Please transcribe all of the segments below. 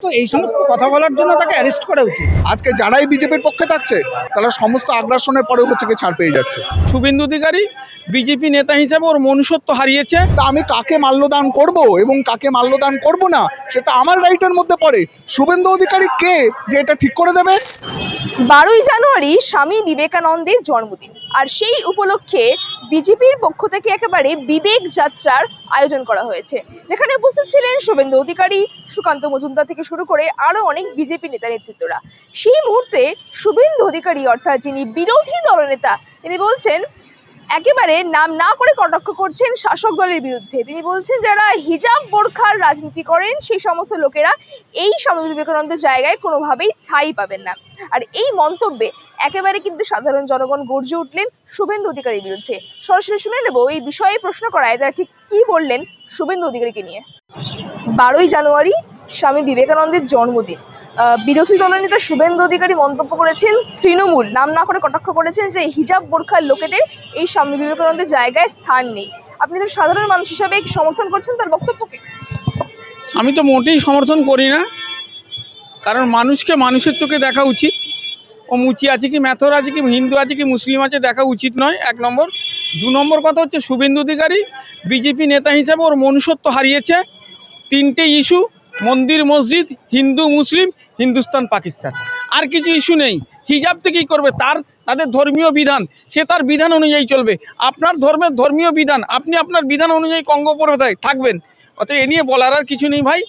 তো এই সমস্ত কথা বলার জন্য তাকে অ্যারেস্ট করা উচিত। আজকে যারাই বিজেপির পক্ষে থাকছে তারা সমস্ত আগ্রাসনের পরে ছাড় পেয়ে যাচ্ছে। শুভেন্দু অধিকারী বিজেপি নেতা হিসেবে ওর মনুষ্যত্ব হারিয়েছে। তা আমি কাকে মাল্যদান করব এবং কাকে মাল্যদান করব না সেটা আমার রাইটের মধ্যে পড়ে। শুভেন্দু অধিকারী কে যে এটা ঠিক করে দেবে? 12ই জানুয়ারি স্বামী বিবেকানন্দের জন্মদিন, আর সেই উপলক্ষে বিজেপির পক্ষ থেকে একেবারে বিবেক যাত্রার আয়োজন করা হয়েছে, যেখানে উপস্থিত ছিলেন শুভেন্দু অধিকারী, সুকান্ত মজুমদার থেকে শুরু করে আরও অনেক বিজেপি নেতা নেতৃত্বরা। সেই মুহূর্তে শুভেন্দু অধিকারী অর্থাৎ যিনি বিরোধী দলনেতা, তিনি বলছেন, একেবারে নাম না করে কটাক্ষ করছেন শাসক দলের বিরুদ্ধে। তিনি বলছেন যারা হিজাব বোরখার রাজনীতি করেন সেই সমস্ত লোকেরা এই স্বামী বিবেকানন্দের জায়গায় কোনোভাবেই ঠাঁই পাবেন না। আর এই মন্তব্যে একেবারে কিন্তু সাধারণ জনগণ গর্জে উঠলেন শুভেন্দু অধিকারীর বিরুদ্ধে। সরাসরি শুনে নেব এই বিষয়ে প্রশ্ন করায় তারা ঠিক কী বললেন শুভেন্দু অধিকারীকে নিয়ে। 12ই জানুয়ারি স্বামী বিবেকানন্দের জন্মদিন, বিরোধী দলনেতা শুভেন্দু অধিকারী মন্তব্য করেছেন তৃণমূল নাম না করে কটাক্ষ করেছেন যে হিজাব বোরখার লোকেদের এই স্বামী বিবেকানন্দের জায়গায় স্থান নেই। আপনি তো সাধারণ মানুষ হিসাবে সমর্থন করছেন তার বক্তব্যকে? আমি তো মোটেই সমর্থন করি না, কারণ মানুষকে মানুষের চোখে দেখা উচিত। ও মুচি আছে কি মেথর আছে কি হিন্দু আছে কি মুসলিম আছে দেখা উচিত নয়, 1 নম্বর। 2 নম্বর কথা হচ্ছে শুভেন্দু অধিকারী বিজেপি নেতা হিসাবে ওর মনুষ্যত্ব হারিয়েছে। 3টে ইস্যু, মন্দির মসজিদ, হিন্দু মুসলিম, হিন্দুস্তান পাকিস্তান, আর কিছু ইস্যু নেই। হিজাব তো কী করবে? তাদের ধর্মীয় বিধান, সে তার বিধান অনুযায়ী চলবে। আপনার ধর্মের ধর্মীয় বিধান, আপনি আপনার বিধান অনুযায়ী কঙ্গ পরে থাকবেন। অতএব এ নিয়ে বলার আর কিছু নেই ভাই।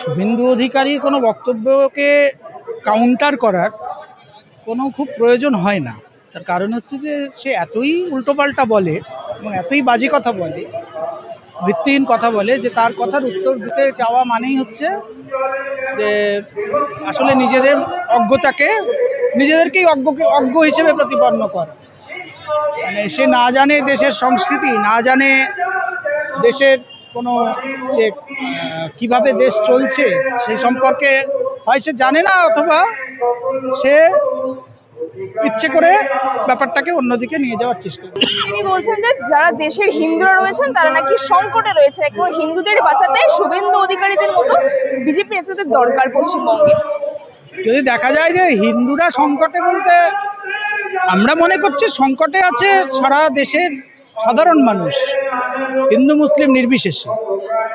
শুভেন্দু অধিকারীর কোনো বক্তব্যকে কাউন্টার করার কোনো খুব প্রয়োজন হয় না। তার কারণ হচ্ছে যে সে এতই উল্টোপাল্টা বলে এবং এতই বাজে কথা বলে, ভিত্তিহীন কথা বলে, যে তার কথার উত্তর দিতে চাওয়া মানেই হচ্ছে যে আসলে নিজেদেরকেই অজ্ঞ হিসেবে প্রতিপন্ন করা। মানে সে না জানে দেশের সংস্কৃতি, না জানে দেশের কোনো যে কিভাবে দেশ চলছে সে সম্পর্কে হয় সে জানে না, অথবা সে ইচ্ছে করে ব্যাপারটাকে অন্যদিকে নিয়ে যাওয়ার চেষ্টা করে। তিনি বলছেন যে যারা দেশের হিন্দুরা রয়েছেন তারা নাকি সংকটে রয়েছে, একবার হিন্দুদের বাঁচাতে শুভেন্দু অধিকারীদের মতো বিজেপি নেতাদের দরকার পশ্চিমবঙ্গে। যদি দেখা যায় যে হিন্দুরা সংকটে, বলতে আমরা মনে করছি সংকটে আছে সারা দেশের সাধারণ মানুষ, হিন্দু মুসলিম নির্বিশেষে।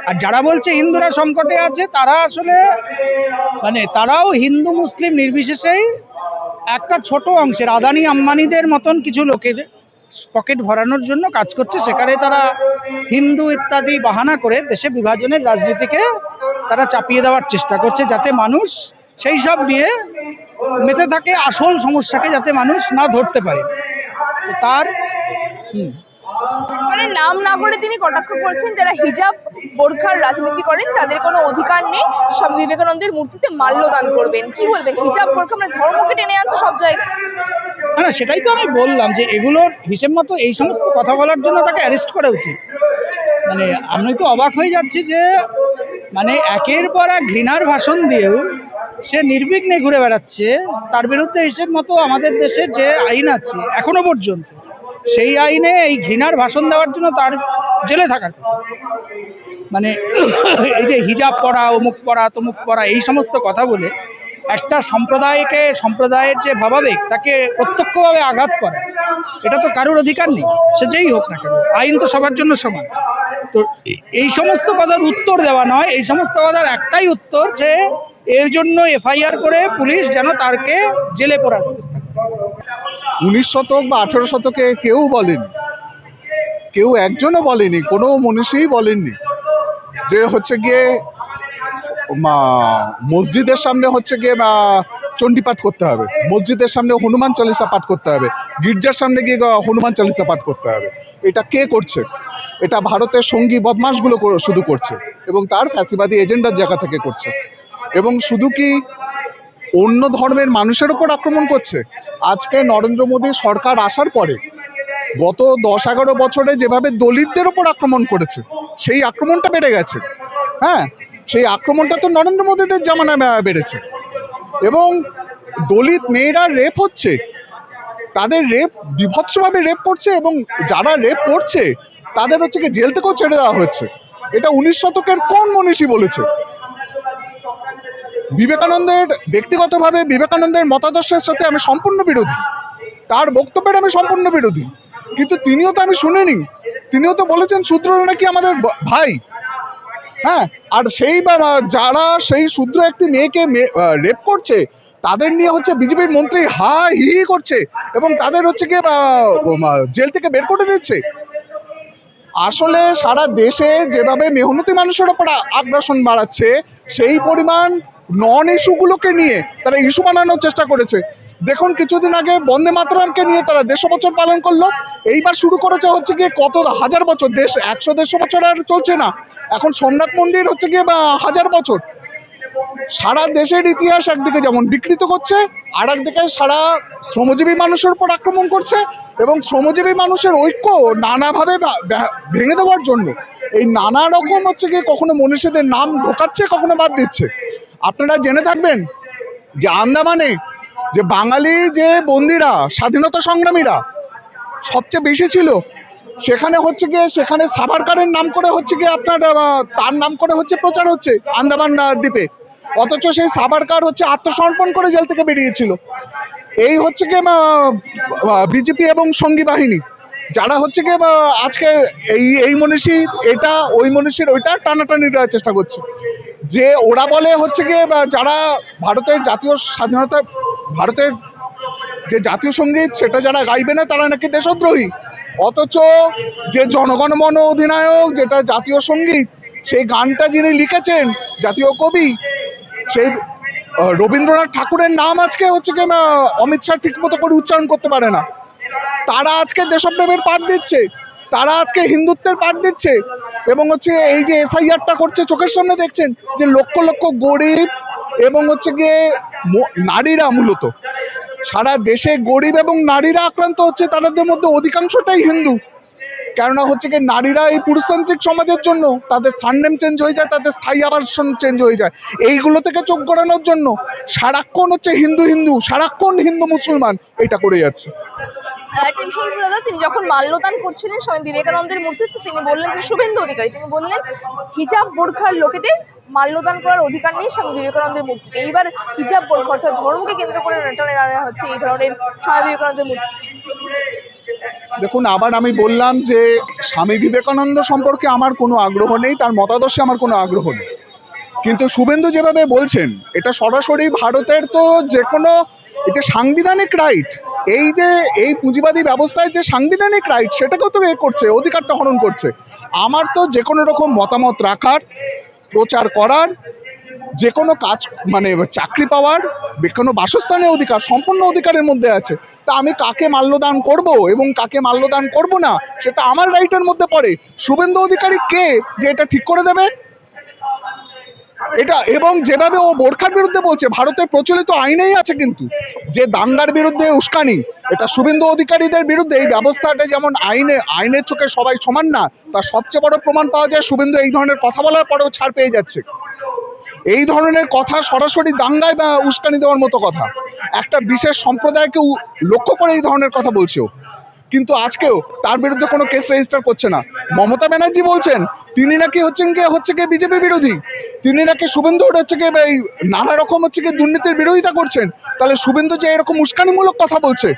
আর যারা বলছে হিন্দুরা সংকটে আছে তারা আসলে তারাও হিন্দু মুসলিম নির্বিশেষেই একটা ছোট অংশের আদানি আম্বানিদের মতন কিছু লোকের পকেট ভরানোর জন্য কাজ করছে। সেখানে তারা হিন্দু ইত্যাদি বাহানা করে দেশে বিভাজনের রাজনীতিকে তারা চাপিয়ে দেওয়ার চেষ্টা করছে, যাতে মানুষ সেই সব নিয়ে মেতে থাকে, আসল সমস্যাকে যাতে মানুষ না ধরতে পারে। তো তার মানে নাম না করে তিনি কটাক্ষ করছেন যারা হিজাব বোরখার রাজনীতি করেন তাদের কোনো অধিকার নেই স্বামী বিবেকানন্দের মূর্তিতে মাল্যদান করবেন। কি বলবেন? হিজাব বোরখা মানে ধর্মকে টেনে আনছে সব জায়গায়। না, সেটাই তো আমি বললাম যে এগুলোর হিসেব মতো এই সমস্ত কথা বলার জন্য তাকে অ্যারেস্ট করা উচিত। আমি তো অবাক হয়ে যাচ্ছি যে একের পর এক ঘৃণার ভাষণ দিয়েও সে নির্বিঘ্নে ঘুরে বেড়াচ্ছে। তার বিরুদ্ধে হিসেব মতো আমাদের দেশের যে আইন আছে এখনো পর্যন্ত, সেই আইনে এই ঘৃণার ভাষণ দেওয়ার জন্য তার জেলে থাকার কথা। এই যে হিজাব পরা, অমুক পরা, তমুক পরা, এই সমস্ত কথা বলে একটা সম্প্রদায়ের যে ভাবাবেগ তাকে প্রত্যক্ষভাবে আঘাত করা, এটা তো কারোর অধিকার নেই, সে যেই হোক না কেন। আইন তো সবার জন্য সমান। তো এই সমস্ত কথার উত্তর দেওয়া নয়, এই সমস্ত কথার একটাই উত্তর যে এর জন্য এফআইআর করে পুলিশ যেন তারকে জেলে পড়ার ব্যবস্থা করে। 19 শতক বা 18 শতকে কেউ একজনও বলেনি, কোনো মনীষীই বলেননি যে গিয়ে মসজিদের সামনে চণ্ডীপাঠ করতে হবে, মসজিদের সামনে হনুমান চালিসা পাঠ করতে হবে, গির্জার সামনে গিয়ে হনুমান চালিসা পাঠ করতে হবে। এটা কে করছে? এটা ভারতের সঙ্গী বদমাশগুলো শুধু করছে, এবং তার ফ্যাসিবাদী এজেন্ডার জায়গা থেকে করছে। এবং শুধু কি অন্য ধর্মের মানুষের ওপর আক্রমণ করছে? আজকে নরেন্দ্র মোদী সরকার আসার পরে গত 10-11 বছরে যেভাবে দলিতদের ওপর আক্রমণ করেছে, সেই আক্রমণটা বেড়ে গেছে। হ্যাঁ, সেই আক্রমণটা তো নরেন্দ্র মোদীদের জামানায় বেড়েছে। এবং দলিত মেয়েরা রেপ হচ্ছে, তাদের বিভৎসভাবে রেপ করছে, এবং যারা রেপ করছে তাদের কি জেল থেকেও ছেড়ে দেওয়া হচ্ছে। এটা 19 শতকের কোন মনীষী বলেছে? বিবেকানন্দের ব্যক্তিগতভাবে বিবেকানন্দের মতাদর্শের সাথে আমি সম্পূর্ণ বিরোধী, তার বক্তব্যের আমি সম্পূর্ণ বিরোধী, কিন্তু তিনিও তো আমি শুনিনি, তিনিও তো বলেছেন শূদ্ররা নাকি আমাদের ভাই। হ্যাঁ, আর সেই যারা সেই শূদ্র একটি মেয়েকে রেপ করছে তাদের নিয়ে হচ্ছে বিজেপির মন্ত্রী হা হি হি করছে এবং তাদের হচ্ছে গিয়ে জেল থেকে বের করে দিচ্ছে। আসলে সারা দেশে যেভাবে মেহনতি মানুষের ওপর আগ্রাসন বাড়াচ্ছে, সেই পরিমাণ নন ইস্যুগুলোকে নিয়ে তারা ইস্যু বানানোর চেষ্টা করেছে। দেখুন, কিছুদিন আগে বন্দে মাতরমকে নিয়ে তারা 150 বছর পালন করলো, এইবার শুরু করেছে হচ্ছে গিয়ে কত হাজার বছর, 100-150 বছর আর চলছে না, এখন সোমনাথ মন্দির হচ্ছে গিয়ে 1000 বছর। সারা দেশের ইতিহাস একদিকে যেমন বিকৃত করছে, আর একদিকে সারা শ্রমজীবী মানুষের উপর আক্রমণ করছে এবং শ্রমজীবী মানুষের ঐক্য নানাভাবে ভেঙে দেওয়ার জন্য এই নানা রকম হচ্ছে গিয়ে কখনো মনীষীদের নাম ঢোকাচ্ছে, কখনো বাদ দিচ্ছে। আপনারা জেনে থাকবেন যে আন্দামানে যে বাঙালি যে বন্দিরা, স্বাধীনতা সংগ্রামীরা সবচেয়ে বেশি ছিল, সেখানে হচ্ছে গিয়ে সেখানে সাভারকারের নাম করে হচ্ছে গিয়ে আপনার তার নাম করে হচ্ছে প্রচার হচ্ছে আন্দামান দ্বীপে, অথচ সেই সাভারকার হচ্ছে আত্মসমর্পণ করে জেল থেকে বেরিয়েছিল। এই হচ্ছে গিয়ে বিজেপি এবং সঙ্গী বাহিনী যারা হচ্ছে গিয়ে আজকে এই মনীষী এটা, ওই মনীষীর ওইটা টানাটানি দেওয়ার চেষ্টা করছে। যে ওরা বলে হচ্ছে গিয়ে যারা ভারতের জাতীয় স্বাধীনতা, ভারতের যে জাতীয় সঙ্গীত সেটা যারা গাইবে না তারা নাকি দেশদ্রোহী, অথচ যে জনগণমন অধিনায়ক যেটা জাতীয় সঙ্গীত, সেই গানটা যিনি লিখেছেন জাতীয় কবি, সেই রবীন্দ্রনাথ ঠাকুরের নাম আজকে হচ্ছে কি অমিত শাহ ঠিক মতো করে উচ্চারণ করতে পারে না। তারা আজকে দেশপ্রেমের পাঠ দিচ্ছে, তারা আজকে হিন্দুত্বের পাঠ দিচ্ছে এবং হচ্ছে এই যে এসআইআরটা করছে, চোখের সামনে দেখছেন যে লক্ষ লক্ষ গরিব এবং হচ্ছে গিয়ে নারীরা, মূলত সারা দেশে গরিব এবং নারীরা আক্রান্ত হচ্ছে, তাদের মধ্যে অধিকাংশটাই হিন্দু। কেননা হচ্ছে কি নারীরা এই পুরুষতান্ত্রিক সমাজের জন্য তাদের সারনেম চেঞ্জ হয়ে যায়, তাদের স্থায়ী আবাসন চেঞ্জ হয়ে যায়, এইগুলো থেকে চোখ গড়ানোর জন্য সারাক্ষণ হচ্ছে হিন্দু হিন্দু, সারাক্ষণ হিন্দু মুসলমান এটা করে যাচ্ছে। দাদা, তিনি যখন মাল্যদান করছিলেন স্বামী বিবেকানন্দের মূর্তিতে, তিনি বললেন যে শুভেন্দু অধিকারী তিনি বললেন হিজাব বোরখার লোকেদের মাল্যদান করার অধিকার নেই স্বামী বিবেকানন্দের মূর্তিতে। এইবার হিজাব বোরখা অর্থাৎ ধর্মকে কেন্দ্র করে টেনে আনা হচ্ছে এই ধরনের স্বামী বিবেকানন্দের মূর্তি। দেখুন, আবার আমি বললাম যে স্বামী বিবেকানন্দ সম্পর্কে আমার কোনো আগ্রহ নেই, তার মতাদর্শে আমার কোনো আগ্রহ নেই, কিন্তু শুভেন্দু যেভাবে বলছেন এটা সরাসরি ভারতের তো যে কোনো এই যে সাংবিধানিক রাইট, এই যে এই পুঁজিবাদী ব্যবস্থায় যে সাংবিধানিক রাইট সেটাকেও তো করছে, অধিকারটা হরণ করছে। আমার তো যে কোনো রকম মতামত রাখার, প্রচার করার, যে কোনো কাজ মানে চাকরি পাওয়ার, কোনো বাসস্থানের অধিকার, সম্পূর্ণ অধিকারের মধ্যে আছে। তা আমি কাকে মাল্যদান করব এবং কাকে মাল্যদান করব না সেটা আমার রাইটের মধ্যে পড়ে। শুভেন্দু অধিকারী কে যে এটা ঠিক করে দেবে? এটা এবং যেভাবে ও বোরখার বিরুদ্ধে বলছে, ভারতের প্রচলিত আইনেই আছে কিন্তু যে দাঙ্গার বিরুদ্ধে উস্কানি, এটা শুভেন্দু অধিকারীদের বিরুদ্ধে এই ব্যবস্থাটা যেমন আইনের চোখে সবাই সমান না, তার সবচেয়ে বড় প্রমাণ পাওয়া যায় শুভেন্দু এই ধরনের কথা বলার পরেও ছাড় পেয়ে যাচ্ছে। এই ধরনের কথা সরাসরি দাঙ্গায় বা উস্কানি দেওয়ার মতো কথা, একটা বিশেষ সম্প্রদায়কে লক্ষ্য করে এই ধরনের কথা বলছেও, কিন্তু আজকেও তার বিরুদ্ধে কোনো কেস রেজিস্টার করছে না। মমতা ব্যানার্জি বলছেন তিনি নাকি হচ্ছে গিয়ে বিজেপি বিরোধী, তিনি নাকি শুভেন্দু হচ্ছে গিয়ে এই নানা রকম হচ্ছে গিয়ে দুর্নীতির বিরোধিতা করছেন। তাহলে শুভেন্দু যে এরকম উস্কানিমূলক কথা বলছে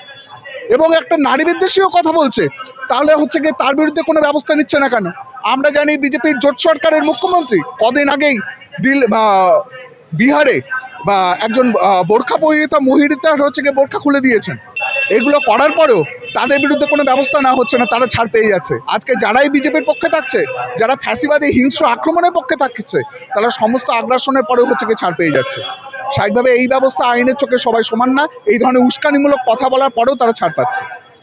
এবং একটা নারী বিদ্বেষীয় কথা বলছে, তাহলে হচ্ছে গিয়ে তার বিরুদ্ধে কোনো ব্যবস্থা নিচ্ছে না কেন? আমরা জানি বিজেপির জোট সরকারের মুখ্যমন্ত্রী কদিন আগেই বিহারে একজন বোরখা পরিহিতা মহিলার হচ্ছে গিয়ে বোরখা খুলে দিয়েছেন। এগুলো করার পরেও তাদের বিরুদ্ধে কোনো ব্যবস্থা না হচ্ছে না, তারা ছাড় পেয়ে যাচ্ছে। আজকে যারাই বিজেপির পক্ষে থাকছে, যারা ফ্যাসিবাদী হিংস্র আক্রমণের পক্ষে থাকছে, তারা সমস্ত আগ্রাসনের পরেও হচ্ছে গিয়ে ছাড় পেয়ে যাচ্ছে। স্বাভাবিকভাবে এই ব্যবস্থা আইনের চোখে সবাই সমান না, এই ধরনের উস্কানিমূলক কথা বলার পরেও তারা ছাড় পাচ্ছে।